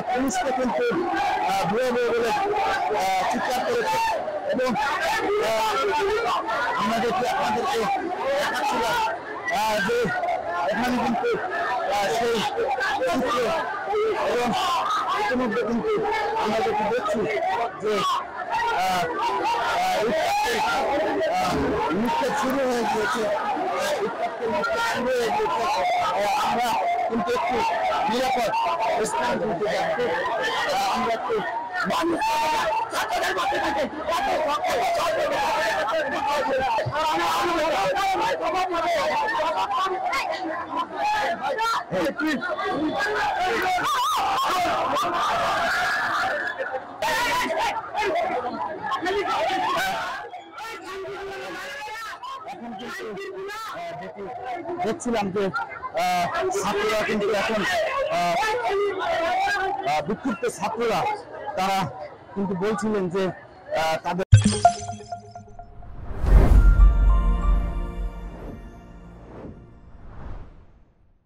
পুলিশকে কিন্তু ভুয়ে ভুয়ে বলে চিৎকার করেছে এবং আপনাদেরকে দেখাচ্ছিলাম যে এখানে কিন্তু সেই চিত্র এবং ইতিমধ্যে কিন্তু আমরা যেটি দেখছি যে নিক্ষেপ শুরু হয়ে গিয়েছে আমরা কিন্তু একটু নিরাপদ স্থান কিন্তু যাচ্ছি আমরা একটু দেখছিলাম যে ছাত্ররা কিন্তু এখন বিক্ষুব্ধ ছাত্ররা তারা কিন্তু বলছিলেন যে তাদের